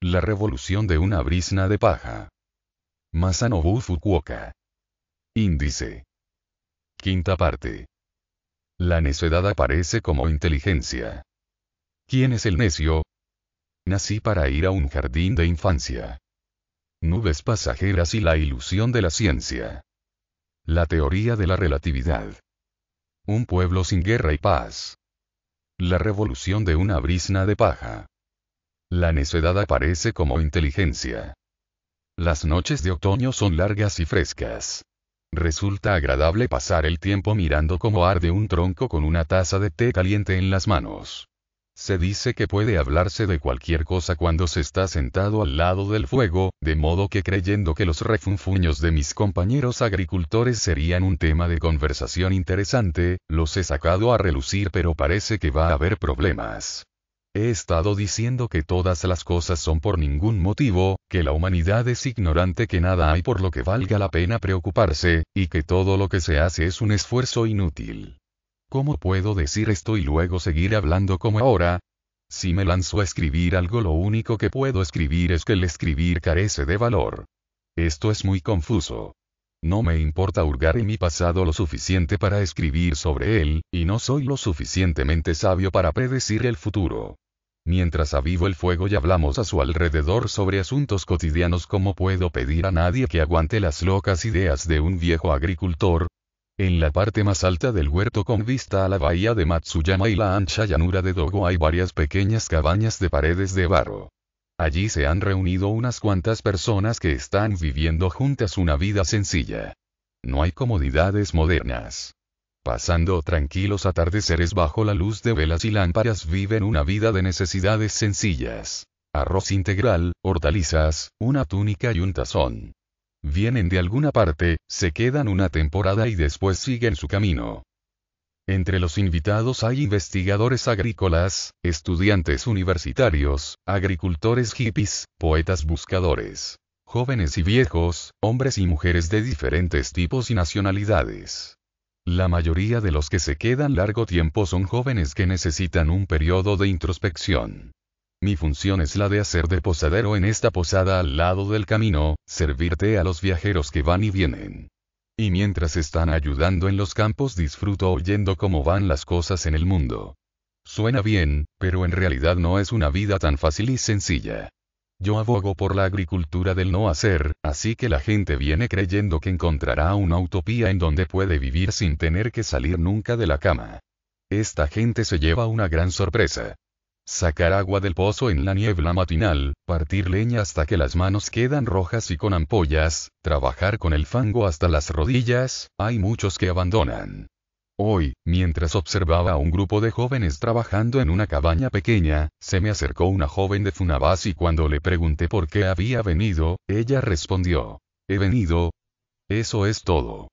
La revolución de una brizna de paja. Masanobu Fukuoka. Índice. Quinta parte. La necedad aparece como inteligencia. ¿Quién es el necio? Nací para ir a un jardín de infancia. Nubes pasajeras y la ilusión de la ciencia. La teoría de la relatividad. Un pueblo sin guerra y paz. La revolución de una brizna de paja. La necedad aparece como inteligencia. Las noches de otoño son largas y frescas. Resulta agradable pasar el tiempo mirando cómo arde un tronco con una taza de té caliente en las manos. Se dice que puede hablarse de cualquier cosa cuando se está sentado al lado del fuego, de modo que creyendo que los refunfuños de mis compañeros agricultores serían un tema de conversación interesante, los he sacado a relucir, pero parece que va a haber problemas. He estado diciendo que todas las cosas son por ningún motivo, que la humanidad es ignorante, que nada hay por lo que valga la pena preocuparse, y que todo lo que se hace es un esfuerzo inútil. ¿Cómo puedo decir esto y luego seguir hablando como ahora? Si me lanzo a escribir algo, lo único que puedo escribir es que el escribir carece de valor. Esto es muy confuso. No me importa hurgar en mi pasado lo suficiente para escribir sobre él, y no soy lo suficientemente sabio para predecir el futuro. Mientras avivo el fuego y hablamos a su alrededor sobre asuntos cotidianos, ¿cómo puedo pedir a nadie que aguante las locas ideas de un viejo agricultor? En la parte más alta del huerto con vista a la bahía de Matsuyama y la ancha llanura de Dogo hay varias pequeñas cabañas de paredes de barro. Allí se han reunido unas cuantas personas que están viviendo juntas una vida sencilla. No hay comodidades modernas. Pasando tranquilos atardeceres bajo la luz de velas y lámparas, viven una vida de necesidades sencillas. Arroz integral, hortalizas, una túnica y un tazón. Vienen de alguna parte, se quedan una temporada y después siguen su camino. Entre los invitados hay investigadores agrícolas, estudiantes universitarios, agricultores hippies, poetas buscadores, jóvenes y viejos, hombres y mujeres de diferentes tipos y nacionalidades. La mayoría de los que se quedan largo tiempo son jóvenes que necesitan un periodo de introspección. Mi función es la de hacer de posadero en esta posada al lado del camino, servir té a los viajeros que van y vienen. Y mientras están ayudando en los campos, disfruto oyendo cómo van las cosas en el mundo. Suena bien, pero en realidad no es una vida tan fácil y sencilla. Yo abogo por la agricultura del no hacer, así que la gente viene creyendo que encontrará una utopía en donde puede vivir sin tener que salir nunca de la cama. Esta gente se lleva una gran sorpresa. Sacar agua del pozo en la niebla matinal, partir leña hasta que las manos quedan rojas y con ampollas, trabajar con el fango hasta las rodillas, hay muchos que abandonan. Hoy, mientras observaba a un grupo de jóvenes trabajando en una cabaña pequeña, se me acercó una joven de Funabás y cuando le pregunté por qué había venido, ella respondió: «He venido. Eso es todo.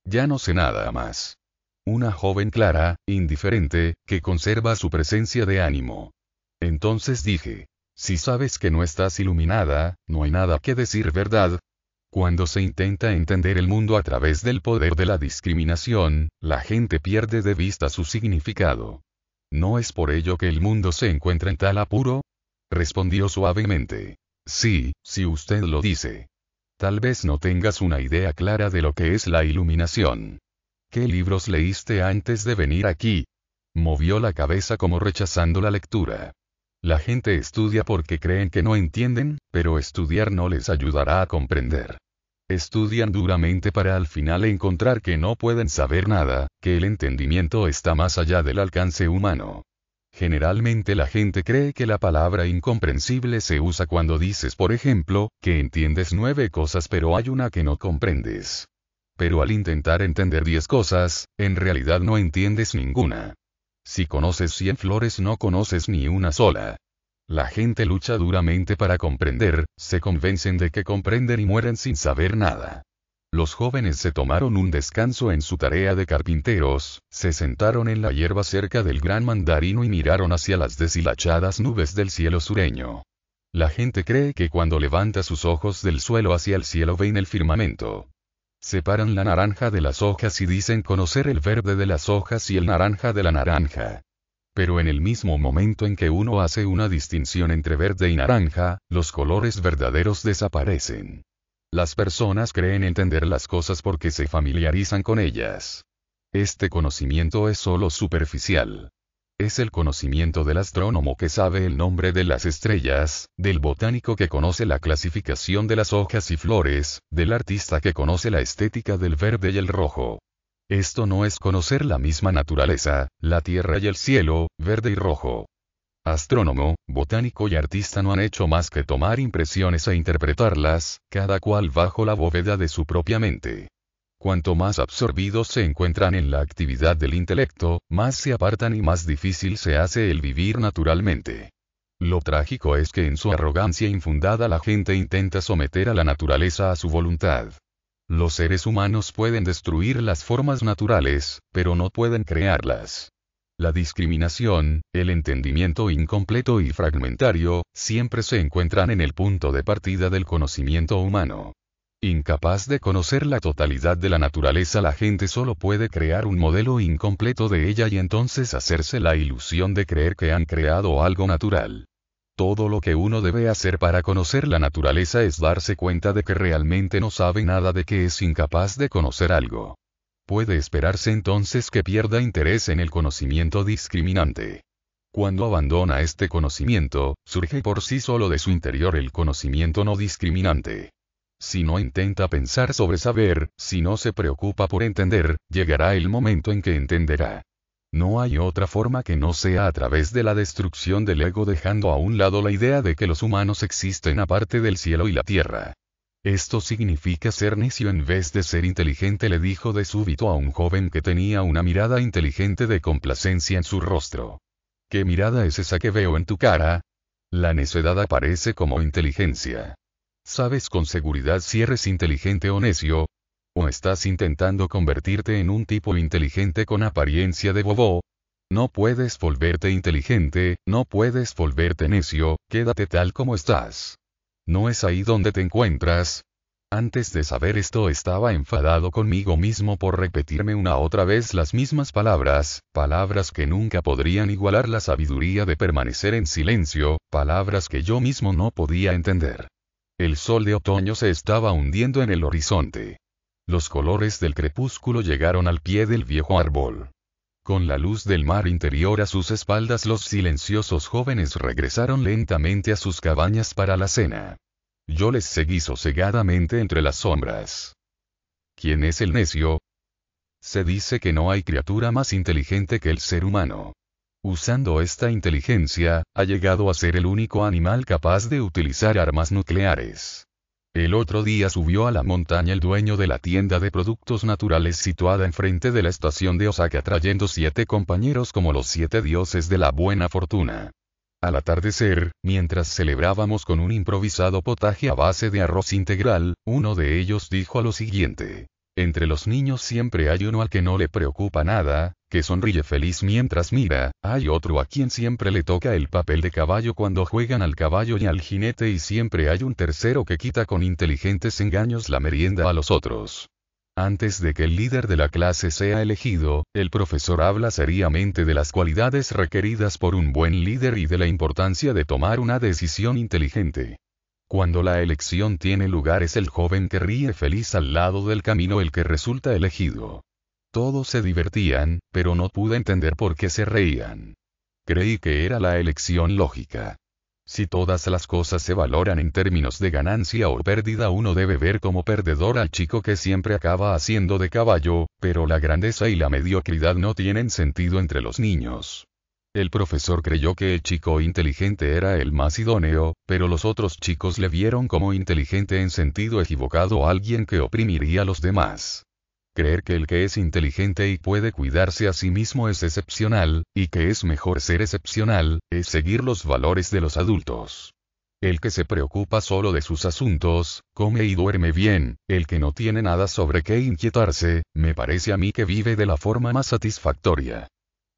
Ya no sé nada más». Una joven clara, indiferente, que conserva su presencia de ánimo. Entonces dije: «Si sabes que no estás iluminada, no hay nada que decir, ¿verdad?». Cuando se intenta entender el mundo a través del poder de la discriminación, la gente pierde de vista su significado. ¿No es por ello que el mundo se encuentra en tal apuro? Respondió suavemente. Sí, si usted lo dice. Tal vez no tengas una idea clara de lo que es la iluminación. ¿Qué libros leíste antes de venir aquí? Movió la cabeza como rechazando la lectura. La gente estudia porque creen que no entienden, pero estudiar no les ayudará a comprender. Estudian duramente para al final encontrar que no pueden saber nada, que el entendimiento está más allá del alcance humano. Generalmente la gente cree que la palabra incomprensible se usa cuando dices, por ejemplo, que entiendes 9 cosas pero hay una que no comprendes. Pero al intentar entender 10 cosas, en realidad no entiendes ninguna. Si conoces 100 flores no conoces ni una sola. La gente lucha duramente para comprender, se convencen de que comprenden y mueren sin saber nada. Los jóvenes se tomaron un descanso en su tarea de carpinteros, se sentaron en la hierba cerca del gran mandarino y miraron hacia las deshilachadas nubes del cielo sureño. La gente cree que cuando levanta sus ojos del suelo hacia el cielo ven el firmamento. Separan la naranja de las hojas y dicen conocer el verde de las hojas y el naranja de la naranja. Pero en el mismo momento en que uno hace una distinción entre verde y naranja, los colores verdaderos desaparecen. Las personas creen entender las cosas porque se familiarizan con ellas. Este conocimiento es solo superficial. Es el conocimiento del astrónomo que sabe el nombre de las estrellas, del botánico que conoce la clasificación de las hojas y flores, del artista que conoce la estética del verde y el rojo. Esto no es conocer la misma naturaleza, la tierra y el cielo, verde y rojo. Astrónomo, botánico y artista no han hecho más que tomar impresiones e interpretarlas, cada cual bajo la bóveda de su propia mente. Cuanto más absorbidos se encuentran en la actividad del intelecto, más se apartan y más difícil se hace el vivir naturalmente. Lo trágico es que en su arrogancia infundada la gente intenta someter a la naturaleza a su voluntad. Los seres humanos pueden destruir las formas naturales, pero no pueden crearlas. La discriminación, el entendimiento incompleto y fragmentario, siempre se encuentran en el punto de partida del conocimiento humano. Incapaz de conocer la totalidad de la naturaleza, la gente solo puede crear un modelo incompleto de ella y entonces hacerse la ilusión de creer que han creado algo natural. Todo lo que uno debe hacer para conocer la naturaleza es darse cuenta de que realmente no sabe nada, de que es incapaz de conocer algo. Puede esperarse entonces que pierda interés en el conocimiento discriminante. Cuando abandona este conocimiento, surge por sí solo de su interior el conocimiento no discriminante. Si no intenta pensar sobre saber, si no se preocupa por entender, llegará el momento en que entenderá. No hay otra forma que no sea a través de la destrucción del ego, dejando a un lado la idea de que los humanos existen aparte del cielo y la tierra. Esto significa ser necio en vez de ser inteligente, le dijo de súbito a un joven que tenía una mirada inteligente de complacencia en su rostro. ¿Qué mirada es esa que veo en tu cara? La necedad aparece como inteligencia. ¿Sabes con seguridad si eres inteligente o necio? ¿O estás intentando convertirte en un tipo inteligente con apariencia de bobo? No puedes volverte inteligente, no puedes volverte necio, quédate tal como estás. ¿No es ahí donde te encuentras? Antes de saber esto estaba enfadado conmigo mismo por repetirme una otra vez las mismas palabras, palabras que nunca podrían igualar la sabiduría de permanecer en silencio, palabras que yo mismo no podía entender. El sol de otoño se estaba hundiendo en el horizonte. Los colores del crepúsculo llegaron al pie del viejo árbol. Con la luz del mar interior a sus espaldas, los silenciosos jóvenes regresaron lentamente a sus cabañas para la cena. Yo les seguí sosegadamente entre las sombras. ¿Quién es el necio? Se dice que no hay criatura más inteligente que el ser humano. Usando esta inteligencia, ha llegado a ser el único animal capaz de utilizar armas nucleares. El otro día subió a la montaña el dueño de la tienda de productos naturales situada enfrente de la estación de Osaka, trayendo 7 compañeros como los 7 dioses de la buena fortuna. Al atardecer, mientras celebrábamos con un improvisado potaje a base de arroz integral, uno de ellos dijo lo siguiente: entre los niños siempre hay uno al que no le preocupa nada, que sonríe feliz mientras mira, hay otro a quien siempre le toca el papel de caballo cuando juegan al caballo y al jinete, y siempre hay un tercero que quita con inteligentes engaños la merienda a los otros. Antes de que el líder de la clase sea elegido, el profesor habla seriamente de las cualidades requeridas por un buen líder y de la importancia de tomar una decisión inteligente. Cuando la elección tiene lugar, es el joven que ríe feliz al lado del camino el que resulta elegido. Todos se divertían, pero no pude entender por qué se reían. Creí que era la elección lógica. Si todas las cosas se valoran en términos de ganancia o pérdida, uno debe ver como perdedor al chico que siempre acaba haciendo de caballo, pero la grandeza y la mediocridad no tienen sentido entre los niños. El profesor creyó que el chico inteligente era el más idóneo, pero los otros chicos le vieron como inteligente en sentido equivocado, alguien que oprimiría a los demás. Creer que el que es inteligente y puede cuidarse a sí mismo es excepcional, y que es mejor ser excepcional, es seguir los valores de los adultos. El que se preocupa solo de sus asuntos, come y duerme bien, el que no tiene nada sobre qué inquietarse, me parece a mí que vive de la forma más satisfactoria.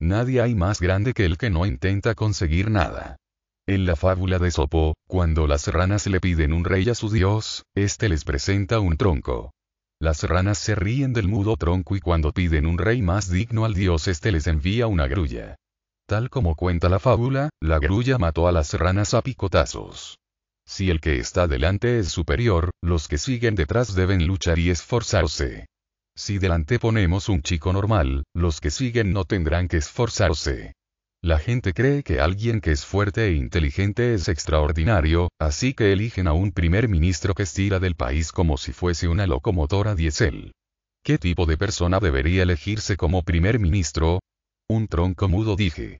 Nadie hay más grande que el que no intenta conseguir nada. En la fábula de Esopo, cuando las ranas le piden un rey a su dios, éste les presenta un tronco. Las ranas se ríen del mudo tronco y cuando piden un rey más digno al dios, éste les envía una grulla. Tal como cuenta la fábula, la grulla mató a las ranas a picotazos. Si el que está delante es superior, los que siguen detrás deben luchar y esforzarse. Si delante ponemos un chico normal, los que siguen no tendrán que esforzarse. La gente cree que alguien que es fuerte e inteligente es extraordinario, así que eligen a un primer ministro que estira del país como si fuese una locomotora diésel. ¿Qué tipo de persona debería elegirse como primer ministro? Un tronco mudo, dije.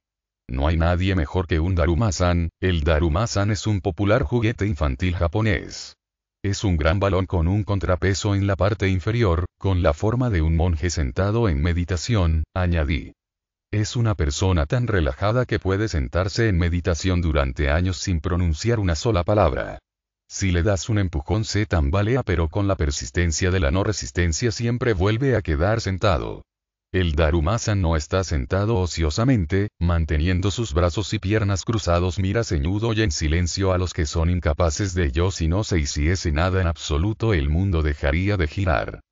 No hay nadie mejor que un Darumasan. El Darumasan es un popular juguete infantil japonés. Es un gran balón con un contrapeso en la parte inferior, con la forma de un monje sentado en meditación, añadí. Es una persona tan relajada que puede sentarse en meditación durante años sin pronunciar una sola palabra. Si le das un empujón se tambalea, pero con la persistencia de la no resistencia siempre vuelve a quedar sentado. El Darumasan no está sentado ociosamente, manteniendo sus brazos y piernas cruzados, mira ceñudo y en silencio a los que son incapaces de ello. Si no se hiciese nada en absoluto, el mundo dejaría de girar.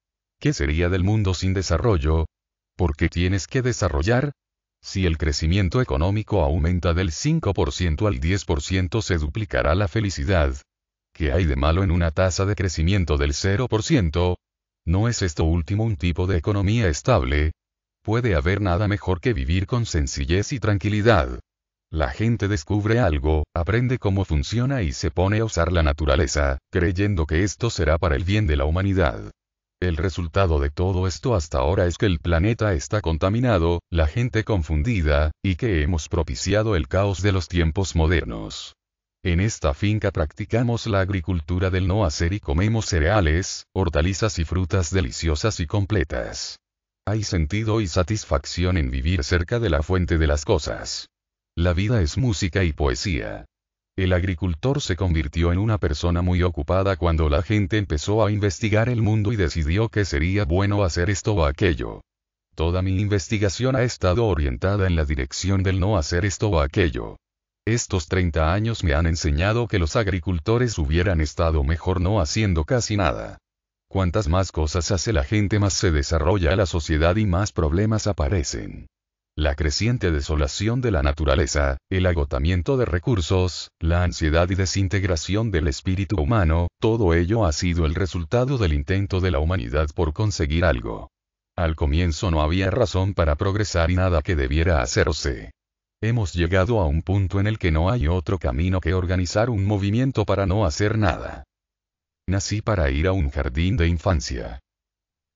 ¿Qué sería del mundo sin desarrollo? ¿Por qué tienes que desarrollar? Si el crecimiento económico aumenta del 5% al 10%, se duplicará la felicidad. ¿Qué hay de malo en una tasa de crecimiento del 0%? ¿No es esto último un tipo de economía estable? ¿Puede haber nada mejor que vivir con sencillez y tranquilidad? La gente descubre algo, aprende cómo funciona y se pone a usar la naturaleza, creyendo que esto será para el bien de la humanidad. El resultado de todo esto hasta ahora es que el planeta está contaminado, la gente confundida, y que hemos propiciado el caos de los tiempos modernos. En esta finca practicamos la agricultura del no hacer y comemos cereales, hortalizas y frutas deliciosas y completas. Hay sentido y satisfacción en vivir cerca de la fuente de las cosas. La vida es música y poesía. El agricultor se convirtió en una persona muy ocupada cuando la gente empezó a investigar el mundo y decidió que sería bueno hacer esto o aquello. Toda mi investigación ha estado orientada en la dirección del no hacer esto o aquello. Estos 30 años me han enseñado que los agricultores hubieran estado mejor no haciendo casi nada. Cuantas más cosas hace la gente, más se desarrolla la sociedad y más problemas aparecen. La creciente desolación de la naturaleza, el agotamiento de recursos, la ansiedad y desintegración del espíritu humano, todo ello ha sido el resultado del intento de la humanidad por conseguir algo. Al comienzo no había razón para progresar y nada que debiera hacerse. Hemos llegado a un punto en el que no hay otro camino que organizar un movimiento para no hacer nada. Nací para ir a un jardín de infancia.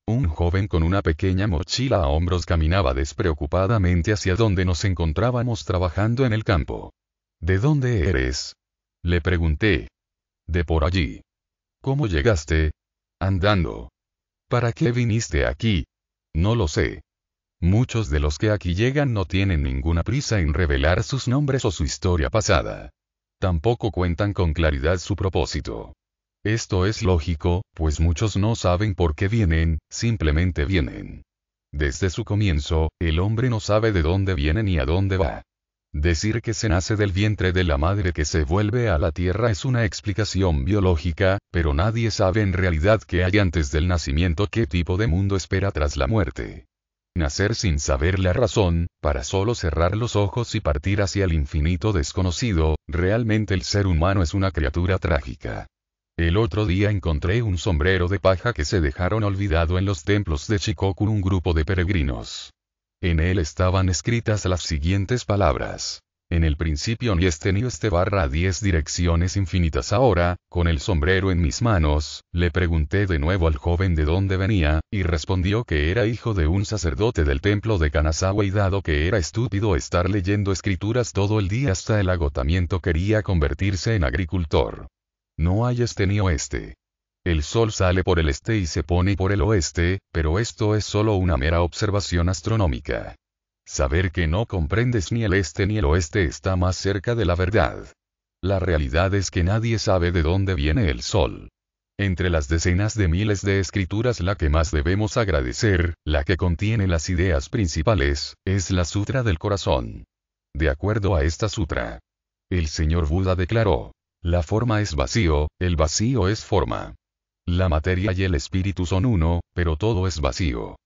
Un joven con una pequeña mochila a hombros caminaba despreocupadamente hacia donde nos encontrábamos trabajando en el campo. ¿De dónde eres?, le pregunté. De por allí. ¿Cómo llegaste? Andando. ¿Para qué viniste aquí? No lo sé. Muchos de los que aquí llegan no tienen ninguna prisa en revelar sus nombres o su historia pasada. Tampoco cuentan con claridad su propósito. Esto es lógico, pues muchos no saben por qué vienen, simplemente vienen. Desde su comienzo, el hombre no sabe de dónde viene ni a dónde va. Decir que se nace del vientre de la madre que se vuelve a la tierra es una explicación biológica, pero nadie sabe en realidad qué hay antes del nacimiento, qué tipo de mundo espera tras la muerte. Nacer sin saber la razón, para solo cerrar los ojos y partir hacia el infinito desconocido, realmente el ser humano es una criatura trágica. El otro día encontré un sombrero de paja que se dejaron olvidado en los templos de Shikoku un grupo de peregrinos. En él estaban escritas las siguientes palabras. En el principio ni este ni este / 10 direcciones infinitas. Ahora, con el sombrero en mis manos, le pregunté de nuevo al joven de dónde venía, y respondió que era hijo de un sacerdote del templo de Kanazawa y dado que era estúpido estar leyendo escrituras todo el día hasta el agotamiento quería convertirse en agricultor. No hay este ni oeste. El sol sale por el este y se pone por el oeste, pero esto es solo una mera observación astronómica. Saber que no comprendes ni el este ni el oeste está más cerca de la verdad. La realidad es que nadie sabe de dónde viene el sol. Entre las decenas de miles de escrituras, la que más debemos agradecer, la que contiene las ideas principales, es la Sutra del Corazón. De acuerdo a esta sutra, el señor Buda declaró: la forma es vacío, el vacío es forma. La materia y el espíritu son uno, pero todo es vacío.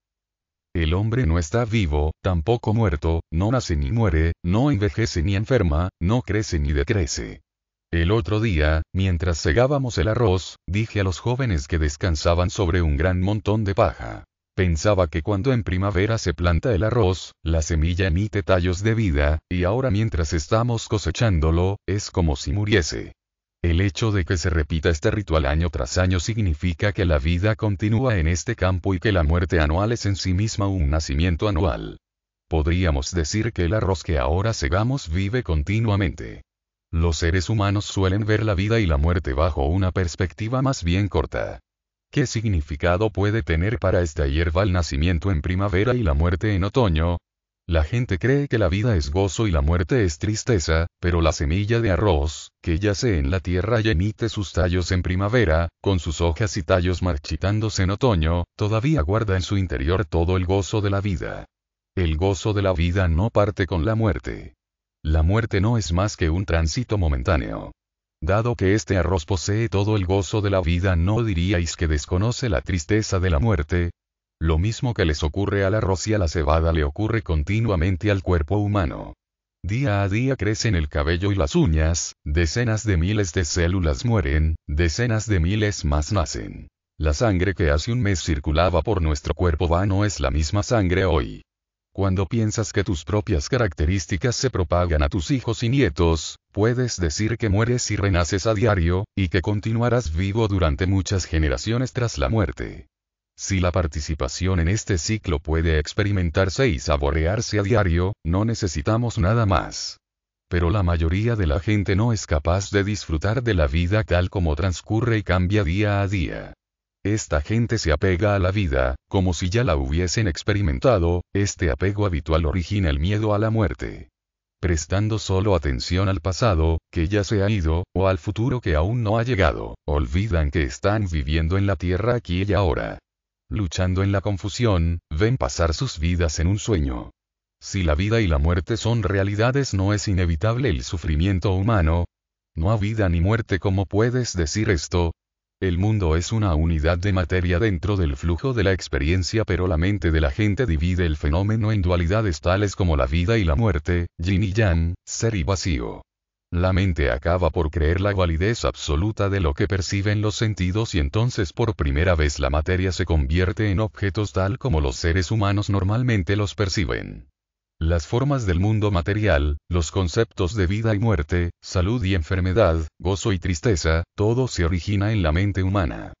El hombre no está vivo, tampoco muerto, no nace ni muere, no envejece ni enferma, no crece ni decrece. El otro día, mientras segábamos el arroz, dije a los jóvenes que descansaban sobre un gran montón de paja. Pensaba que cuando en primavera se planta el arroz, la semilla emite tallos de vida, y ahora mientras estamos cosechándolo, es como si muriese. El hecho de que se repita este ritual año tras año significa que la vida continúa en este campo y que la muerte anual es en sí misma un nacimiento anual. Podríamos decir que el arroz que ahora segamos vive continuamente. Los seres humanos suelen ver la vida y la muerte bajo una perspectiva más bien corta. ¿Qué significado puede tener para esta hierba el nacimiento en primavera y la muerte en otoño? La gente cree que la vida es gozo y la muerte es tristeza, pero la semilla de arroz, que yace en la tierra y emite sus tallos en primavera, con sus hojas y tallos marchitándose en otoño, todavía guarda en su interior todo el gozo de la vida. El gozo de la vida no parte con la muerte. La muerte no es más que un tránsito momentáneo. Dado que este arroz posee todo el gozo de la vida, ¿no diríais que desconoce la tristeza de la muerte? Lo mismo que les ocurre al arroz y a la cebada le ocurre continuamente al cuerpo humano. Día a día crecen el cabello y las uñas, decenas de miles de células mueren, decenas de miles más nacen. La sangre que hace un mes circulaba por nuestro cuerpo no es la misma sangre hoy. Cuando piensas que tus propias características se propagan a tus hijos y nietos, puedes decir que mueres y renaces a diario, y que continuarás vivo durante muchas generaciones tras la muerte. Si la participación en este ciclo puede experimentarse y saborearse a diario, no necesitamos nada más. Pero la mayoría de la gente no es capaz de disfrutar de la vida tal como transcurre y cambia día a día. Esta gente se apega a la vida, como si ya la hubiesen experimentado. Este apego habitual origina el miedo a la muerte. Prestando solo atención al pasado, que ya se ha ido, o al futuro que aún no ha llegado, olvidan que están viviendo en la tierra aquí y ahora. Luchando en la confusión, ven pasar sus vidas en un sueño. Si la vida y la muerte son realidades, ¿no es inevitable el sufrimiento humano? No hay vida ni muerte. ¿Cómo puedes decir esto? El mundo es una unidad de materia dentro del flujo de la experiencia, pero la mente de la gente divide el fenómeno en dualidades tales como la vida y la muerte, yin y yang, ser y vacío. La mente acaba por creer la validez absoluta de lo que perciben los sentidos y entonces por primera vez la materia se convierte en objetos tal como los seres humanos normalmente los perciben. Las formas del mundo material, los conceptos de vida y muerte, salud y enfermedad, gozo y tristeza, todo se origina en la mente humana.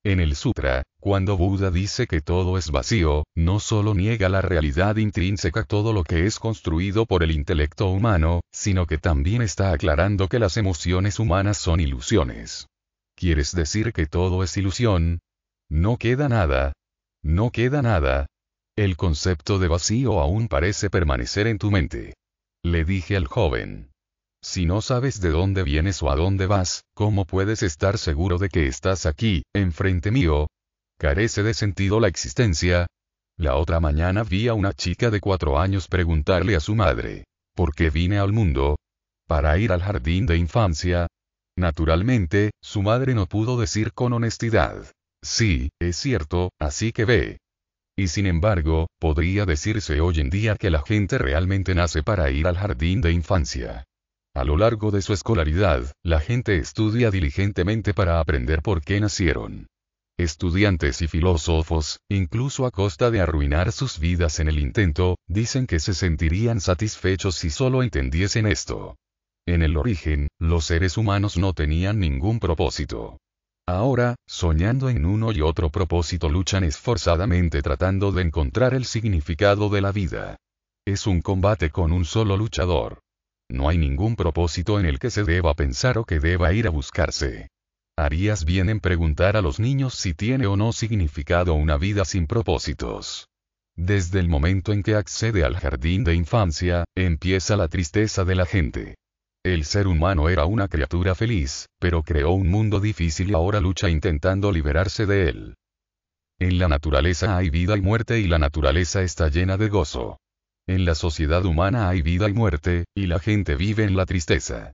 En el Sutra, cuando Buda dice que todo es vacío, no solo niega la realidad intrínseca, todo lo que es construido por el intelecto humano, sino que también está aclarando que las emociones humanas son ilusiones. ¿Quieres decir que todo es ilusión? No queda nada. No queda nada. El concepto de vacío aún parece permanecer en tu mente. Le dije al joven. Si no sabes de dónde vienes o a dónde vas, ¿cómo puedes estar seguro de que estás aquí, enfrente mío? ¿Carece de sentido la existencia? La otra mañana vi a una chica de 4 años preguntarle a su madre, ¿por qué vine al mundo? ¿Para ir al jardín de infancia? Naturalmente, su madre no pudo decir con honestidad. Sí, es cierto, así que ve. Y sin embargo, podría decirse hoy en día que la gente realmente nace para ir al jardín de infancia. A lo largo de su escolaridad, la gente estudia diligentemente para aprender por qué nacieron. Estudiantes y filósofos, incluso a costa de arruinar sus vidas en el intento, dicen que se sentirían satisfechos si solo entendiesen esto. En el origen, los seres humanos no tenían ningún propósito. Ahora, soñando en uno y otro propósito, luchan esforzadamente tratando de encontrar el significado de la vida. Es un combate con un solo luchador. No hay ningún propósito en el que se deba pensar o que deba ir a buscarse. Harías bien en preguntar a los niños si tiene o no significado una vida sin propósitos. Desde el momento en que accede al jardín de infancia, empieza la tristeza de la gente. El ser humano era una criatura feliz, pero creó un mundo difícil y ahora lucha intentando liberarse de él. En la naturaleza hay vida y muerte y la naturaleza está llena de gozo. En la sociedad humana hay vida y muerte, y la gente vive en la tristeza.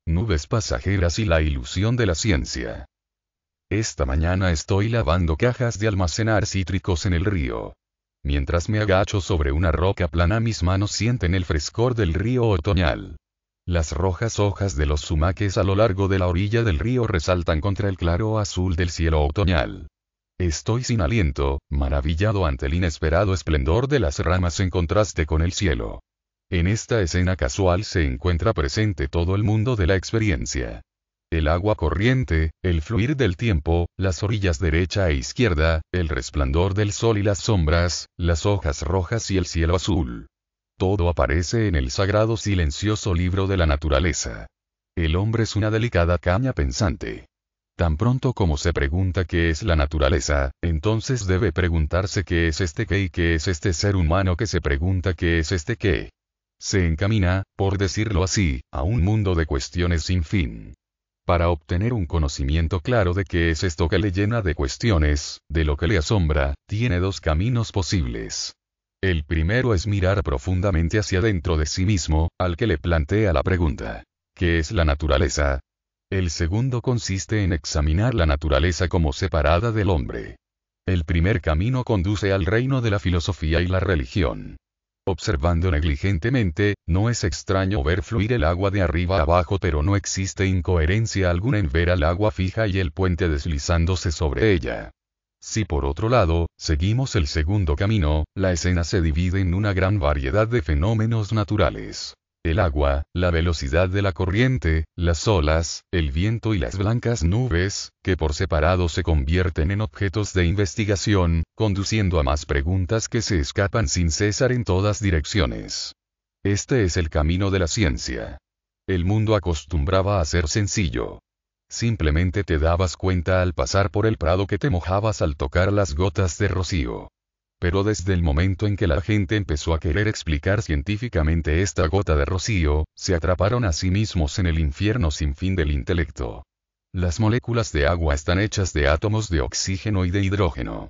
Nubes pasajeras y la ilusión de la ciencia. Esta mañana estoy lavando cajas de almacenar cítricos en el río. Mientras me agacho sobre una roca plana, mis manos sienten el frescor del río otoñal. Las rojas hojas de los sumaques a lo largo de la orilla del río resaltan contra el claro azul del cielo otoñal. Estoy sin aliento, maravillado ante el inesperado esplendor de las ramas en contraste con el cielo. En esta escena casual se encuentra presente todo el mundo de la experiencia. El agua corriente, el fluir del tiempo, las orillas derecha e izquierda, el resplandor del sol y las sombras, las hojas rojas y el cielo azul. Todo aparece en el sagrado silencioso libro de la naturaleza. El hombre es una delicada caña pensante. Tan pronto como se pregunta qué es la naturaleza, entonces debe preguntarse qué es este qué y qué es este ser humano que se pregunta qué es este qué. Se encamina, por decirlo así, a un mundo de cuestiones sin fin. Para obtener un conocimiento claro de qué es esto que le llena de cuestiones, de lo que le asombra, tiene dos caminos posibles. El primero es mirar profundamente hacia dentro de sí mismo, al que le plantea la pregunta: ¿qué es la naturaleza? El segundo consiste en examinar la naturaleza como separada del hombre. El primer camino conduce al reino de la filosofía y la religión. Observando negligentemente, no es extraño ver fluir el agua de arriba abajo, pero no existe incoherencia alguna en ver al agua fija y el puente deslizándose sobre ella. Si por otro lado, seguimos el segundo camino, la escena se divide en una gran variedad de fenómenos naturales. El agua, la velocidad de la corriente, las olas, el viento y las blancas nubes, que por separado se convierten en objetos de investigación, conduciendo a más preguntas que se escapan sin cesar en todas direcciones. Este es el camino de la ciencia. El mundo acostumbraba a ser sencillo. Simplemente te dabas cuenta al pasar por el prado que te mojabas al tocar las gotas de rocío. Pero desde el momento en que la gente empezó a querer explicar científicamente esta gota de rocío, se atraparon a sí mismos en el infierno sin fin del intelecto. Las moléculas de agua están hechas de átomos de oxígeno y de hidrógeno.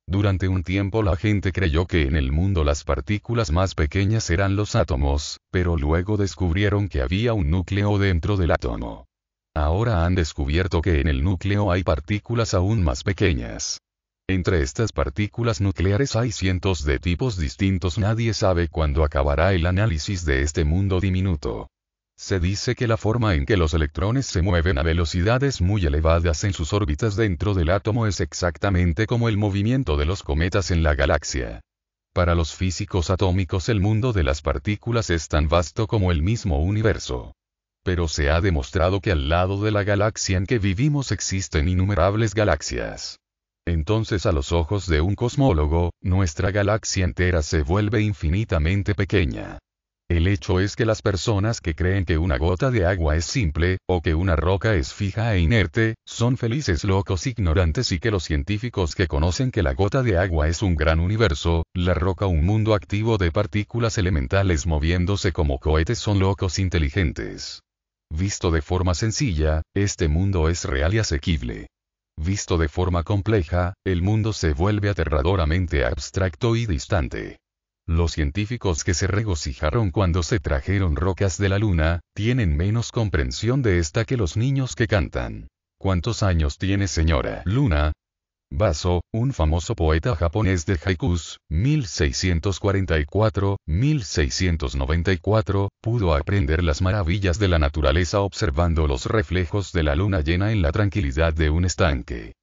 Durante un tiempo la gente creyó que en el mundo las partículas más pequeñas eran los átomos, pero luego descubrieron que había un núcleo dentro del átomo. Ahora han descubierto que en el núcleo hay partículas aún más pequeñas. Entre estas partículas nucleares hay cientos de tipos distintos. Nadie sabe cuándo acabará el análisis de este mundo diminuto. Se dice que la forma en que los electrones se mueven a velocidades muy elevadas en sus órbitas dentro del átomo es exactamente como el movimiento de los cometas en la galaxia. Para los físicos atómicos el mundo de las partículas es tan vasto como el mismo universo. Pero se ha demostrado que al lado de la galaxia en que vivimos existen innumerables galaxias. Entonces a los ojos de un cosmólogo, nuestra galaxia entera se vuelve infinitamente pequeña. El hecho es que las personas que creen que una gota de agua es simple, o que una roca es fija e inerte, son felices locos ignorantes, y que los científicos que conocen que la gota de agua es un gran universo, la roca un mundo activo de partículas elementales moviéndose como cohetes, son locos inteligentes. Visto de forma sencilla, este mundo es real y asequible. Visto de forma compleja, el mundo se vuelve aterradoramente abstracto y distante. Los científicos que se regocijaron cuando se trajeron rocas de la luna, tienen menos comprensión de esta que los niños que cantan. ¿Cuántos años tiene señora Luna? Baso, un famoso poeta japonés de haikus, 1644-1694, pudo aprender las maravillas de la naturaleza observando los reflejos de la luna llena en la tranquilidad de un estanque.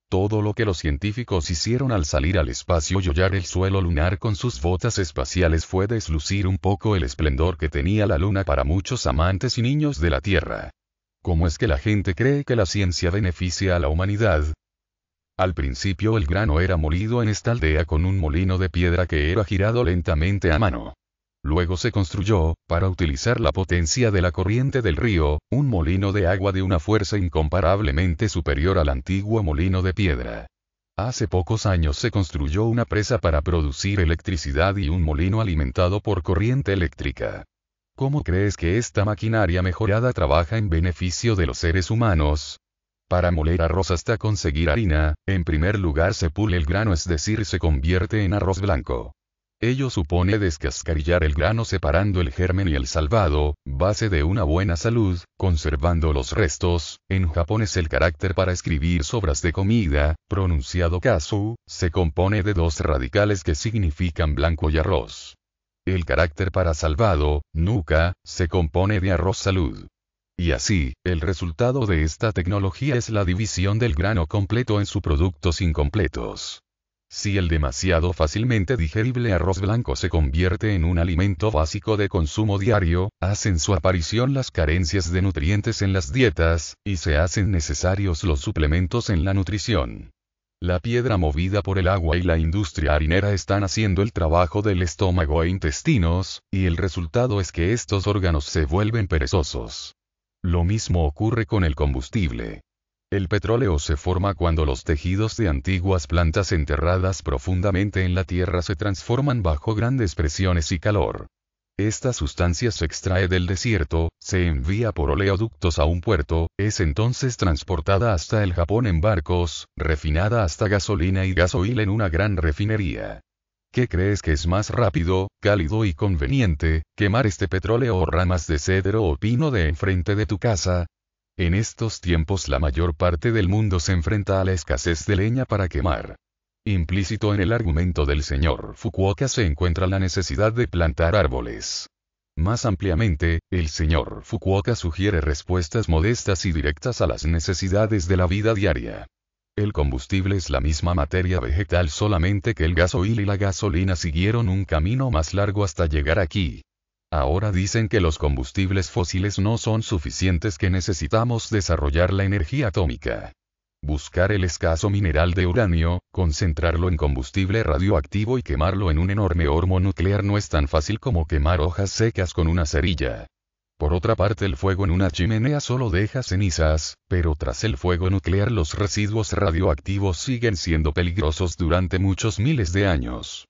Todo lo que los científicos hicieron al salir al espacio y hollar el suelo lunar con sus botas espaciales fue deslucir un poco el esplendor que tenía la luna para muchos amantes y niños de la Tierra. ¿Cómo es que la gente cree que la ciencia beneficia a la humanidad? Al principio el grano era molido en esta aldea con un molino de piedra que era girado lentamente a mano. Luego se construyó, para utilizar la potencia de la corriente del río, un molino de agua de una fuerza incomparablemente superior al antiguo molino de piedra. Hace pocos años se construyó una presa para producir electricidad y un molino alimentado por corriente eléctrica. ¿Cómo crees que esta maquinaria mejorada trabaja en beneficio de los seres humanos? Para moler arroz hasta conseguir harina, en primer lugar se pule el grano, es decir, se convierte en arroz blanco. Ello supone descascarillar el grano separando el germen y el salvado, base de una buena salud, conservando los restos. En japonés el carácter para escribir sobras de comida, pronunciado kasu, se compone de dos radicales que significan blanco y arroz. El carácter para salvado, nuka, se compone de arroz salud. Y así, el resultado de esta tecnología es la división del grano completo en subproductos incompletos. Si el demasiado fácilmente digerible arroz blanco se convierte en un alimento básico de consumo diario, hacen su aparición las carencias de nutrientes en las dietas, y se hacen necesarios los suplementos en la nutrición. La piedra movida por el agua y la industria harinera están haciendo el trabajo del estómago e intestinos, y el resultado es que estos órganos se vuelven perezosos. Lo mismo ocurre con el combustible. El petróleo se forma cuando los tejidos de antiguas plantas enterradas profundamente en la tierra se transforman bajo grandes presiones y calor. Esta sustancia se extrae del desierto, se envía por oleoductos a un puerto, es entonces transportada hasta el Japón en barcos, refinada hasta gasolina y gasoil en una gran refinería. ¿Qué crees que es más rápido, cálido y conveniente, quemar este petróleo o ramas de cedro o pino de enfrente de tu casa? En estos tiempos la mayor parte del mundo se enfrenta a la escasez de leña para quemar. Implícito en el argumento del señor Fukuoka se encuentra la necesidad de plantar árboles. Más ampliamente, el señor Fukuoka sugiere respuestas modestas y directas a las necesidades de la vida diaria. El combustible es la misma materia vegetal, solamente que el gasoil y la gasolina siguieron un camino más largo hasta llegar aquí. Ahora dicen que los combustibles fósiles no son suficientes, que necesitamos desarrollar la energía atómica. Buscar el escaso mineral de uranio, concentrarlo en combustible radioactivo y quemarlo en un enorme horno nuclear no es tan fácil como quemar hojas secas con una cerilla. Por otra parte, el fuego en una chimenea solo deja cenizas, pero tras el fuego nuclear los residuos radioactivos siguen siendo peligrosos durante muchos miles de años.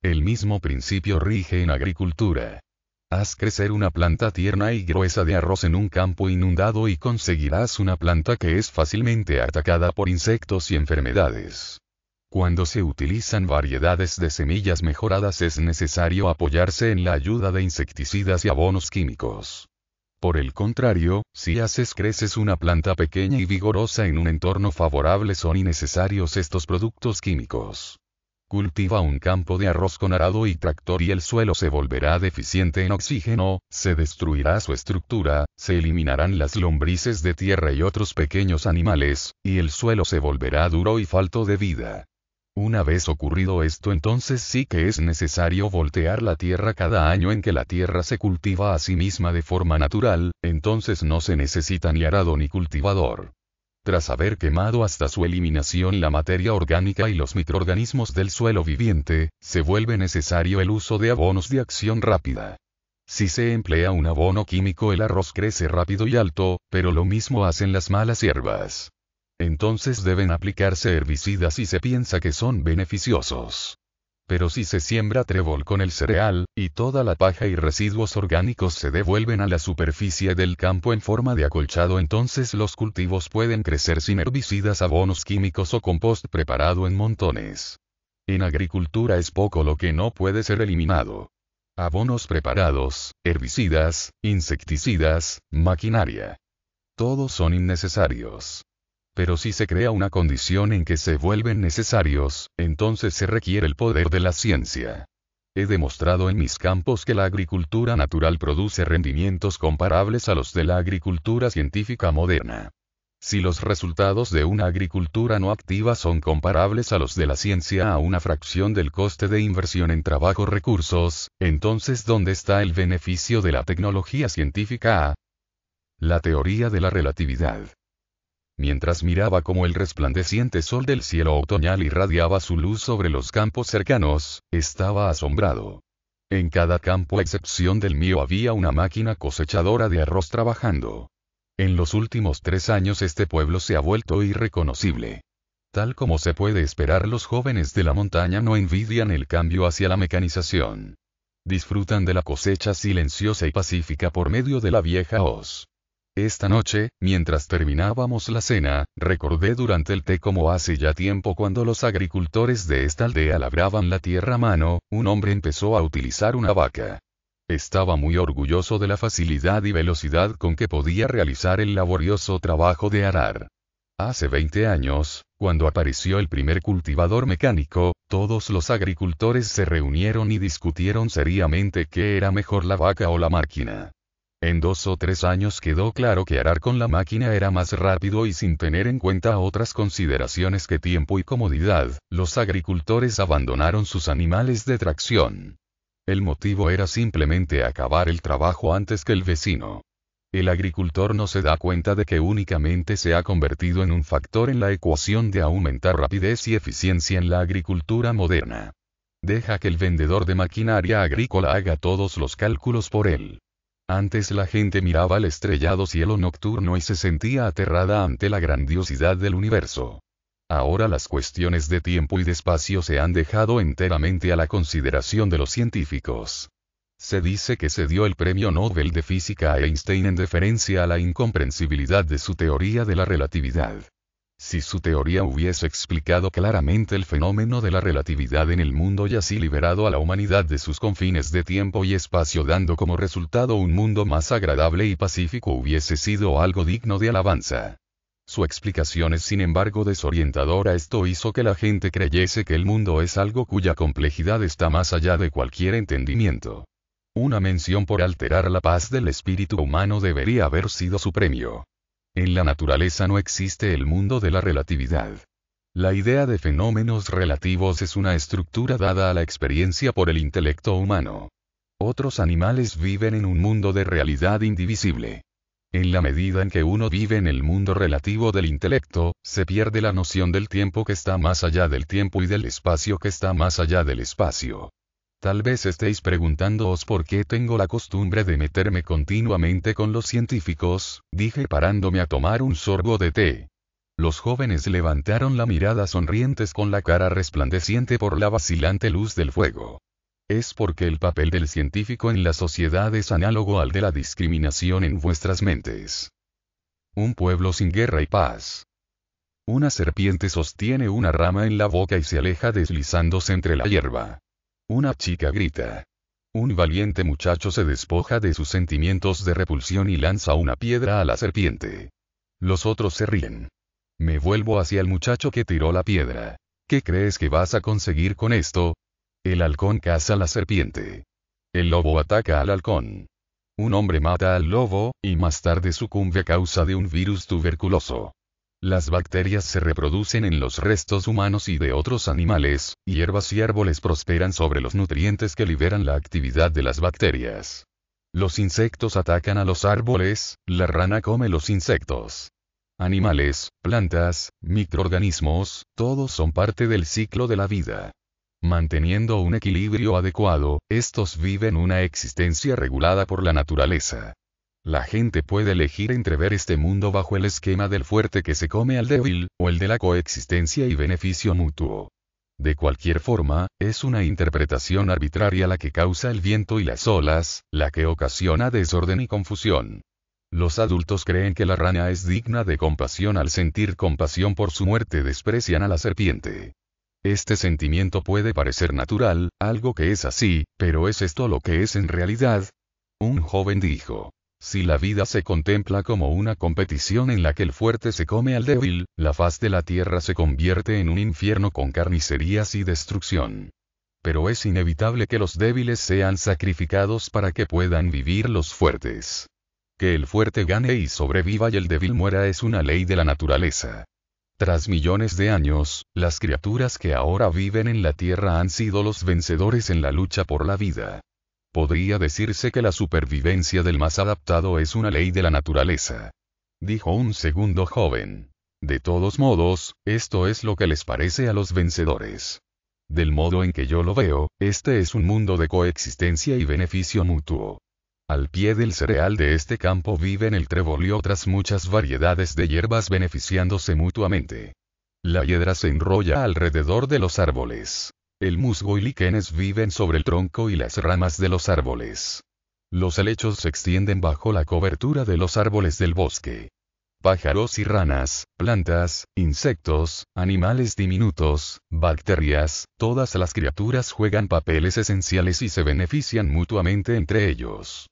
El mismo principio rige en agricultura. Haz crecer una planta tierna y gruesa de arroz en un campo inundado y conseguirás una planta que es fácilmente atacada por insectos y enfermedades. Cuando se utilizan variedades de semillas mejoradas es necesario apoyarse en la ayuda de insecticidas y abonos químicos. Por el contrario, si haces crecer una planta pequeña y vigorosa en un entorno favorable, son innecesarios estos productos químicos. Cultiva un campo de arroz con arado y tractor y el suelo se volverá deficiente en oxígeno, se destruirá su estructura, se eliminarán las lombrices de tierra y otros pequeños animales, y el suelo se volverá duro y falto de vida. Una vez ocurrido esto, entonces sí que es necesario voltear la tierra cada año en que la tierra se cultiva a sí misma de forma natural, entonces no se necesita ni arado ni cultivador. Tras haber quemado hasta su eliminación la materia orgánica y los microorganismos del suelo viviente, se vuelve necesario el uso de abonos de acción rápida. Si se emplea un abono químico, el arroz crece rápido y alto, pero lo mismo hacen las malas hierbas. Entonces deben aplicarse herbicidas y se piensa que son beneficiosos. Pero si se siembra trébol con el cereal, y toda la paja y residuos orgánicos se devuelven a la superficie del campo en forma de acolchado, entonces los cultivos pueden crecer sin herbicidas, abonos químicos o compost preparado en montones. En agricultura es poco lo que no puede ser eliminado. Abonos preparados, herbicidas, insecticidas, maquinaria. Todos son innecesarios. Pero si se crea una condición en que se vuelven necesarios, entonces se requiere el poder de la ciencia. He demostrado en mis campos que la agricultura natural produce rendimientos comparables a los de la agricultura científica moderna. Si los resultados de una agricultura no activa son comparables a los de la ciencia a una fracción del coste de inversión en trabajo-recursos, entonces ¿dónde está el beneficio de la tecnología científica? La teoría de la relatividad. Mientras miraba cómo el resplandeciente sol del cielo otoñal irradiaba su luz sobre los campos cercanos, estaba asombrado. En cada campo a excepción del mío había una máquina cosechadora de arroz trabajando. En los últimos 3 años este pueblo se ha vuelto irreconocible. Tal como se puede esperar, los jóvenes de la montaña no envidian el cambio hacia la mecanización. Disfrutan de la cosecha silenciosa y pacífica por medio de la vieja hoz. Esta noche, mientras terminábamos la cena, recordé durante el té como hace ya tiempo cuando los agricultores de esta aldea labraban la tierra a mano, un hombre empezó a utilizar una vaca. Estaba muy orgulloso de la facilidad y velocidad con que podía realizar el laborioso trabajo de arar. Hace 20 años, cuando apareció el primer cultivador mecánico, todos los agricultores se reunieron y discutieron seriamente qué era mejor, la vaca o la máquina. En 2 o 3 años quedó claro que arar con la máquina era más rápido y sin tener en cuenta otras consideraciones que tiempo y comodidad, los agricultores abandonaron sus animales de tracción. El motivo era simplemente acabar el trabajo antes que el vecino. El agricultor no se da cuenta de que únicamente se ha convertido en un factor en la ecuación de aumentar rapidez y eficiencia en la agricultura moderna. Deja que el vendedor de maquinaria agrícola haga todos los cálculos por él. Antes la gente miraba el estrellado cielo nocturno y se sentía aterrada ante la grandiosidad del universo. Ahora las cuestiones de tiempo y de espacio se han dejado enteramente a la consideración de los científicos. Se dice que se dio el premio Nobel de Física a Einstein en deferencia a la incomprensibilidad de su teoría de la relatividad. Si su teoría hubiese explicado claramente el fenómeno de la relatividad en el mundo y así liberado a la humanidad de sus confines de tiempo y espacio, dando como resultado un mundo más agradable y pacífico, hubiese sido algo digno de alabanza. Su explicación es sin embargo desorientadora. Esto hizo que la gente creyese que el mundo es algo cuya complejidad está más allá de cualquier entendimiento. Una mención por alterar la paz del espíritu humano debería haber sido su premio. En la naturaleza no existe el mundo de la relatividad. La idea de fenómenos relativos es una estructura dada a la experiencia por el intelecto humano. Otros animales viven en un mundo de realidad indivisible. En la medida en que uno vive en el mundo relativo del intelecto, se pierde la noción del tiempo que está más allá del tiempo y del espacio que está más allá del espacio. Tal vez estéis preguntándoos por qué tengo la costumbre de meterme continuamente con los científicos, dije parándome a tomar un sorbo de té. Los jóvenes levantaron la mirada sonrientes con la cara resplandeciente por la vacilante luz del fuego. Es porque el papel del científico en la sociedad es análogo al de la discriminación en vuestras mentes. Un pueblo sin guerra y paz. Una serpiente sostiene una rama en la boca y se aleja deslizándose entre la hierba. Una chica grita. Un valiente muchacho se despoja de sus sentimientos de repulsión y lanza una piedra a la serpiente. Los otros se ríen. Me vuelvo hacia el muchacho que tiró la piedra. ¿Qué crees que vas a conseguir con esto? El halcón caza a la serpiente. El lobo ataca al halcón. Un hombre mata al lobo, y más tarde sucumbe a causa de un virus tuberculoso. Las bacterias se reproducen en los restos humanos y de otros animales, hierbas y árboles prosperan sobre los nutrientes que liberan la actividad de las bacterias. Los insectos atacan a los árboles, la rana come los insectos. Animales, plantas, microorganismos, todos son parte del ciclo de la vida. Manteniendo un equilibrio adecuado, estos viven una existencia regulada por la naturaleza. La gente puede elegir entre ver este mundo bajo el esquema del fuerte que se come al débil, o el de la coexistencia y beneficio mutuo. De cualquier forma, es una interpretación arbitraria la que causa el viento y las olas, la que ocasiona desorden y confusión. Los adultos creen que la rana es digna de compasión. Al sentir compasión por su muerte desprecian a la serpiente. Este sentimiento puede parecer natural, algo que es así, pero ¿es esto lo que es en realidad? Un joven dijo. Si la vida se contempla como una competición en la que el fuerte se come al débil, la faz de la tierra se convierte en un infierno con carnicerías y destrucción. Pero es inevitable que los débiles sean sacrificados para que puedan vivir los fuertes. Que el fuerte gane y sobreviva y el débil muera es una ley de la naturaleza. Tras millones de años, las criaturas que ahora viven en la Tierra han sido los vencedores en la lucha por la vida. Podría decirse que la supervivencia del más adaptado es una ley de la naturaleza. Dijo un segundo joven. De todos modos, esto es lo que les parece a los vencedores. Del modo en que yo lo veo, este es un mundo de coexistencia y beneficio mutuo. Al pie del cereal de este campo viven el trébol y otras muchas variedades de hierbas beneficiándose mutuamente. La hiedra se enrolla alrededor de los árboles. El musgo y líquenes viven sobre el tronco y las ramas de los árboles. Los helechos se extienden bajo la cobertura de los árboles del bosque. Pájaros y ranas, plantas, insectos, animales diminutos, bacterias, todas las criaturas juegan papeles esenciales y se benefician mutuamente entre ellos.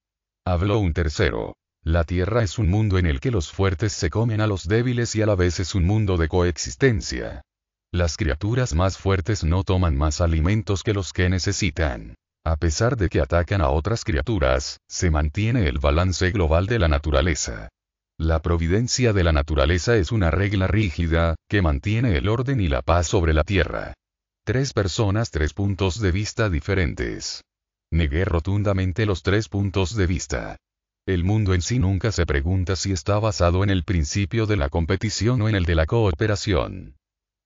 Habló un tercero. La Tierra es un mundo en el que los fuertes se comen a los débiles y a la vez es un mundo de coexistencia. Las criaturas más fuertes no toman más alimentos que los que necesitan. A pesar de que atacan a otras criaturas, se mantiene el balance global de la naturaleza. La providencia de la naturaleza es una regla rígida, que mantiene el orden y la paz sobre la Tierra. 3 personas, 3 puntos de vista diferentes. Negué rotundamente los 3 puntos de vista. El mundo en sí nunca se pregunta si está basado en el principio de la competición o en el de la cooperación.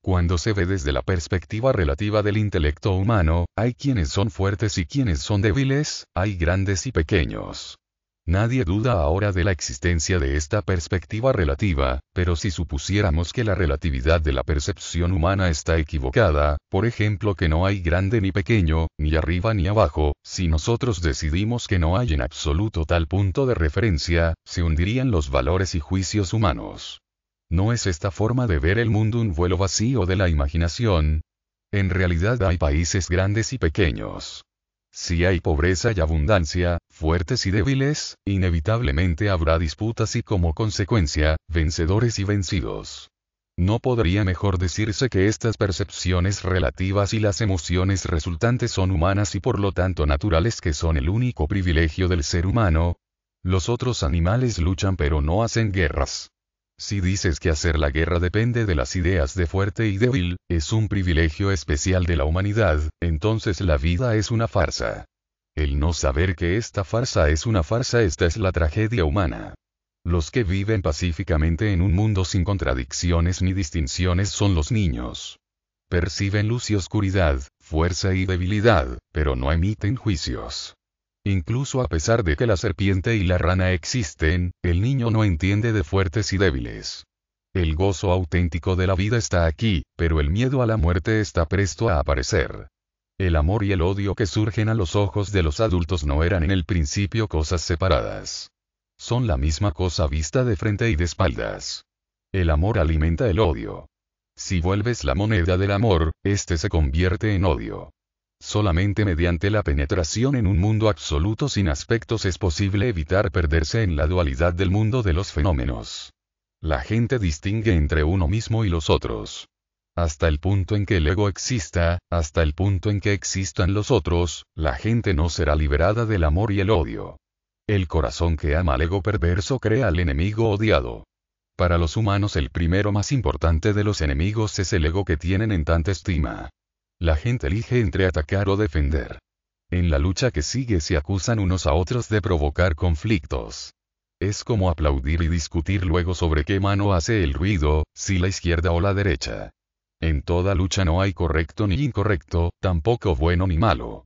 Cuando se ve desde la perspectiva relativa del intelecto humano, hay quienes son fuertes y quienes son débiles, hay grandes y pequeños. Nadie duda ahora de la existencia de esta perspectiva relativa, pero si supusiéramos que la relatividad de la percepción humana está equivocada, por ejemplo que no hay grande ni pequeño, ni arriba ni abajo, si nosotros decidimos que no hay en absoluto tal punto de referencia, se hundirían los valores y juicios humanos. ¿No es esta forma de ver el mundo un vuelo vacío de la imaginación? En realidad hay países grandes y pequeños. Si hay pobreza y abundancia, fuertes y débiles, inevitablemente habrá disputas y como consecuencia, vencedores y vencidos. No podría mejor decirse que estas percepciones relativas y las emociones resultantes son humanas y por lo tanto naturales, que son el único privilegio del ser humano. Los otros animales luchan pero no hacen guerras. Si dices que hacer la guerra depende de las ideas de fuerte y débil, es un privilegio especial de la humanidad, entonces la vida es una farsa. El no saber que esta farsa es una farsa, esta es la tragedia humana. Los que viven pacíficamente en un mundo sin contradicciones ni distinciones son los niños. Perciben luz y oscuridad, fuerza y debilidad, pero no emiten juicios. Incluso a pesar de que la serpiente y la rana existen, el niño no entiende de fuertes y débiles. El gozo auténtico de la vida está aquí, pero el miedo a la muerte está presto a aparecer. El amor y el odio que surgen a los ojos de los adultos no eran en el principio cosas separadas. Son la misma cosa vista de frente y de espaldas. El amor alimenta el odio. Si vuelves la moneda del amor, este se convierte en odio. Solamente mediante la penetración en un mundo absoluto sin aspectos es posible evitar perderse en la dualidad del mundo de los fenómenos. La gente distingue entre uno mismo y los otros. Hasta el punto en que el ego exista, hasta el punto en que existan los otros, la gente no será liberada del amor y el odio. El corazón que ama al ego perverso crea al enemigo odiado. Para los humanos el primero más importante de los enemigos es el ego que tienen en tanta estima. La gente elige entre atacar o defender. En la lucha que sigue se acusan unos a otros de provocar conflictos. Es como aplaudir y discutir luego sobre qué mano hace el ruido, si la izquierda o la derecha. En toda lucha no hay correcto ni incorrecto, tampoco bueno ni malo.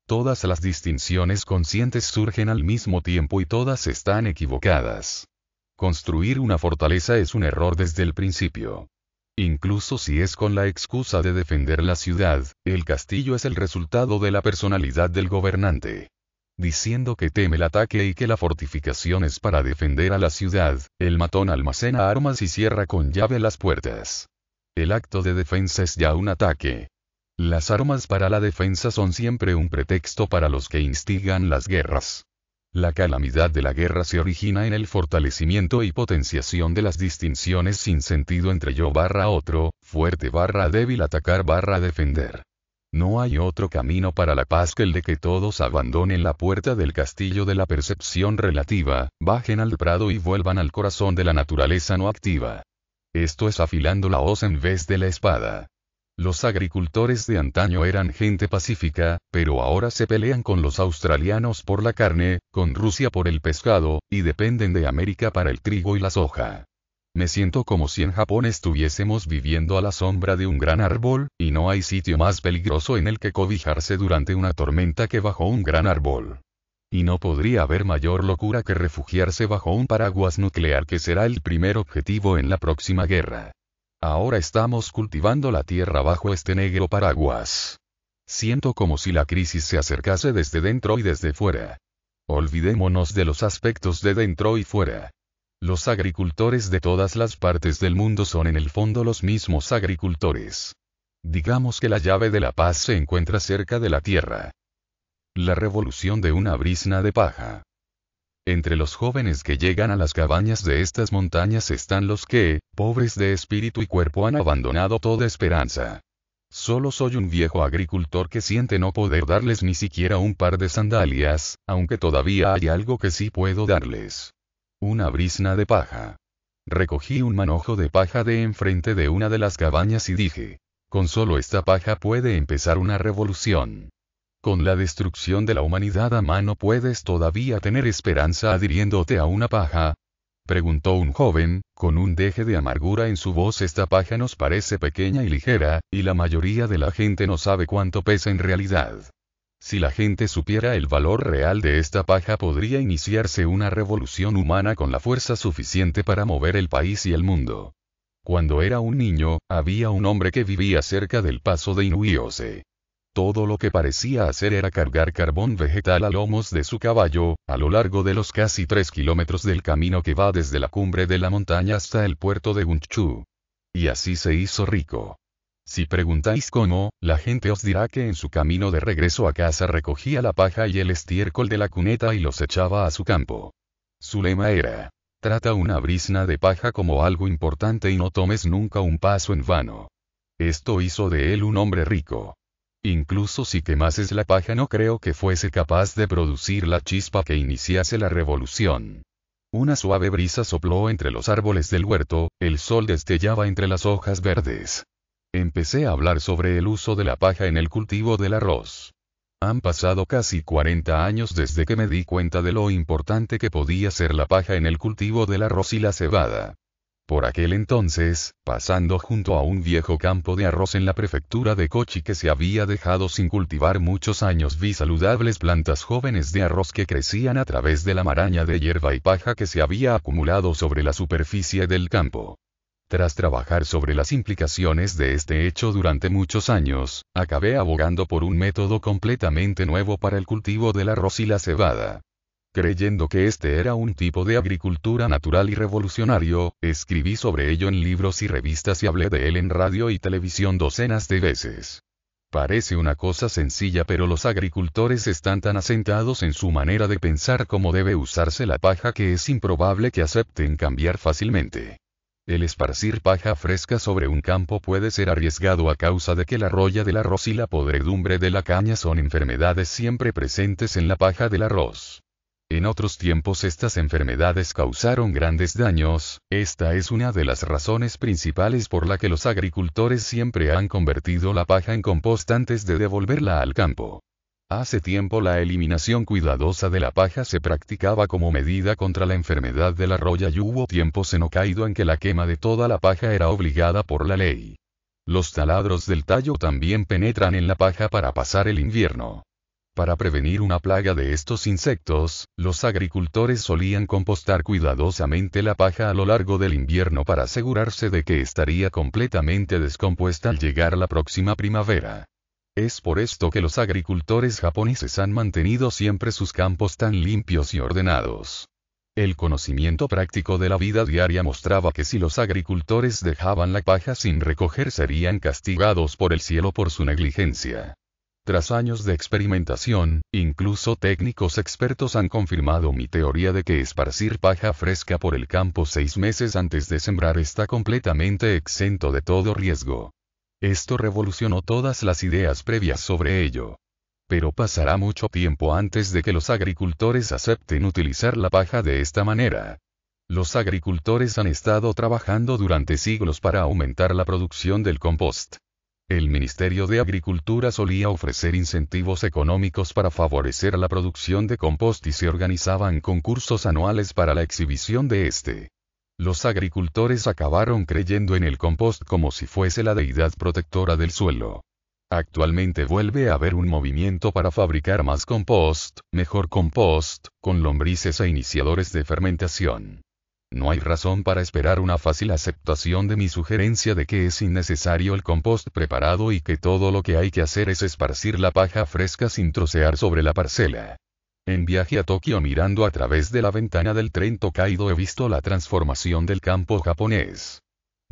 Todas las distinciones conscientes surgen al mismo tiempo y todas están equivocadas. Construir una fortaleza es un error desde el principio. Incluso si es con la excusa de defender la ciudad, el castillo es el resultado de la personalidad del gobernante. Diciendo que teme el ataque y que la fortificación es para defender a la ciudad, el matón almacena armas y cierra con llave las puertas. El acto de defensa es ya un ataque. Las armas para la defensa son siempre un pretexto para los que instigan las guerras. La calamidad de la guerra se origina en el fortalecimiento y potenciación de las distinciones sin sentido entre yo barra otro, fuerte barra débil, atacar barra defender. No hay otro camino para la paz que el de que todos abandonen la puerta del castillo de la percepción relativa, bajen al prado y vuelvan al corazón de la naturaleza no activa. Esto es afilando la hoz en vez de la espada. Los agricultores de antaño eran gente pacífica, pero ahora se pelean con los australianos por la carne, con Rusia por el pescado, y dependen de América para el trigo y la soja. Me siento como si en Japón estuviésemos viviendo a la sombra de un gran árbol, y no hay sitio más peligroso en el que cobijarse durante una tormenta que bajo un gran árbol. Y no podría haber mayor locura que refugiarse bajo un paraguas nuclear, que será el primer objetivo en la próxima guerra. Ahora estamos cultivando la tierra bajo este negro paraguas. Siento como si la crisis se acercase desde dentro y desde fuera. Olvidémonos de los aspectos de dentro y fuera. Los agricultores de todas las partes del mundo son en el fondo los mismos agricultores. Digamos que la llave de la paz se encuentra cerca de la tierra. La revolución de una brizna de paja. Entre los jóvenes que llegan a las cabañas de estas montañas están los que, pobres de espíritu y cuerpo, han abandonado toda esperanza. Solo soy un viejo agricultor que siente no poder darles ni siquiera un par de sandalias, aunque todavía hay algo que sí puedo darles. Una brizna de paja. Recogí un manojo de paja de enfrente de una de las cabañas y dije, con solo esta paja puede empezar una revolución. Con la destrucción de la humanidad a mano puedes todavía tener esperanza adhiriéndote a una paja. Preguntó un joven, con un deje de amargura en su voz. Esta paja nos parece pequeña y ligera, y la mayoría de la gente no sabe cuánto pesa en realidad. Si la gente supiera el valor real de esta paja podría iniciarse una revolución humana con la fuerza suficiente para mover el país y el mundo. Cuando era un niño, había un hombre que vivía cerca del paso de Inuiose. Todo lo que parecía hacer era cargar carbón vegetal a lomos de su caballo, a lo largo de los casi 3 kilómetros del camino que va desde la cumbre de la montaña hasta el puerto de Gunchu. Y así se hizo rico. Si preguntáis cómo, la gente os dirá que en su camino de regreso a casa recogía la paja y el estiércol de la cuneta y los echaba a su campo. Su lema era: trata una brizna de paja como algo importante y no tomes nunca un paso en vano. Esto hizo de él un hombre rico. Incluso si quemases la paja no creo que fuese capaz de producir la chispa que iniciase la revolución. Una suave brisa sopló entre los árboles del huerto, el sol destellaba entre las hojas verdes. Empecé a hablar sobre el uso de la paja en el cultivo del arroz. Han pasado casi 40 años desde que me di cuenta de lo importante que podía ser la paja en el cultivo del arroz y la cebada. Por aquel entonces, pasando junto a un viejo campo de arroz en la prefectura de Kochi que se había dejado sin cultivar muchos años, vi saludables plantas jóvenes de arroz que crecían a través de la maraña de hierba y paja que se había acumulado sobre la superficie del campo. Tras trabajar sobre las implicaciones de este hecho durante muchos años, acabé abogando por un método completamente nuevo para el cultivo del arroz y la cebada. Creyendo que este era un tipo de agricultura natural y revolucionario, escribí sobre ello en libros y revistas y hablé de él en radio y televisión docenas de veces. Parece una cosa sencilla, pero los agricultores están tan asentados en su manera de pensar cómo debe usarse la paja que es improbable que acepten cambiar fácilmente. El esparcir paja fresca sobre un campo puede ser arriesgado a causa de que la roya del arroz y la podredumbre de la caña son enfermedades siempre presentes en la paja del arroz. En otros tiempos estas enfermedades causaron grandes daños. Esta es una de las razones principales por la que los agricultores siempre han convertido la paja en compost antes de devolverla al campo. Hace tiempo la eliminación cuidadosa de la paja se practicaba como medida contra la enfermedad de la roya y hubo tiempos en Hokkaido en que la quema de toda la paja era obligada por la ley. Los taladros del tallo también penetran en la paja para pasar el invierno. Para prevenir una plaga de estos insectos, los agricultores solían compostar cuidadosamente la paja a lo largo del invierno para asegurarse de que estaría completamente descompuesta al llegar la próxima primavera. Es por esto que los agricultores japoneses han mantenido siempre sus campos tan limpios y ordenados. El conocimiento práctico de la vida diaria mostraba que si los agricultores dejaban la paja sin recoger serían castigados por el cielo por su negligencia. Tras años de experimentación, incluso técnicos expertos han confirmado mi teoría de que esparcir paja fresca por el campo 6 meses antes de sembrar está completamente exento de todo riesgo. Esto revolucionó todas las ideas previas sobre ello. Pero pasará mucho tiempo antes de que los agricultores acepten utilizar la paja de esta manera. Los agricultores han estado trabajando durante siglos para aumentar la producción del compost. El Ministerio de Agricultura solía ofrecer incentivos económicos para favorecer la producción de compost y se organizaban concursos anuales para la exhibición de este. Los agricultores acabaron creyendo en el compost como si fuese la deidad protectora del suelo. Actualmente vuelve a haber un movimiento para fabricar más compost, mejor compost, con lombrices e iniciadores de fermentación. No hay razón para esperar una fácil aceptación de mi sugerencia de que es innecesario el compost preparado y que todo lo que hay que hacer es esparcir la paja fresca sin trocear sobre la parcela. En viaje a Tokio mirando a través de la ventana del tren Tokaido he visto la transformación del campo japonés.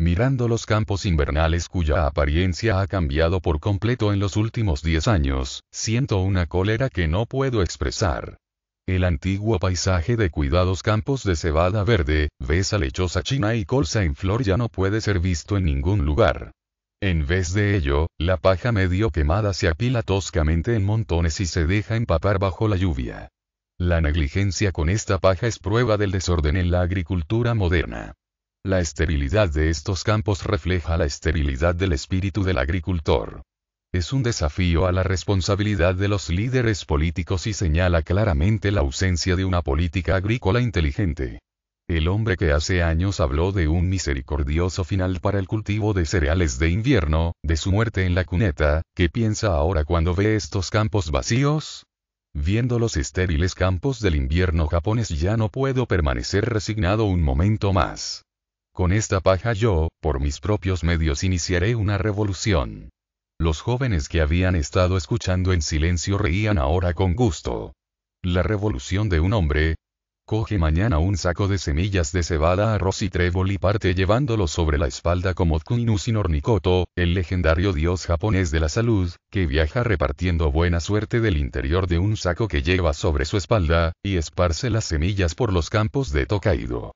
Mirando los campos invernales cuya apariencia ha cambiado por completo en los últimos 10 años, siento una cólera que no puedo expresar. El antiguo paisaje de cuidados campos de cebada verde, besa lechosa china y colza en flor ya no puede ser visto en ningún lugar. En vez de ello, la paja medio quemada se apila toscamente en montones y se deja empapar bajo la lluvia. La negligencia con esta paja es prueba del desorden en la agricultura moderna. La esterilidad de estos campos refleja la esterilidad del espíritu del agricultor. Es un desafío a la responsabilidad de los líderes políticos y señala claramente la ausencia de una política agrícola inteligente. El hombre que hace años habló de un misericordioso final para el cultivo de cereales de invierno, de su muerte en la cuneta, ¿qué piensa ahora cuando ve estos campos vacíos? Viendo los estériles campos del invierno japonés ya no puedo permanecer resignado un momento más. Con esta paja yo, por mis propios medios iniciaré una revolución. Los jóvenes que habían estado escuchando en silencio reían ahora con gusto. La revolución de un hombre. Coge mañana un saco de semillas de cebada, arroz y trébol y parte llevándolo sobre la espalda como Tsuinushi Nornikoto, el legendario dios japonés de la salud, que viaja repartiendo buena suerte del interior de un saco que lleva sobre su espalda, y esparce las semillas por los campos de Tokaido.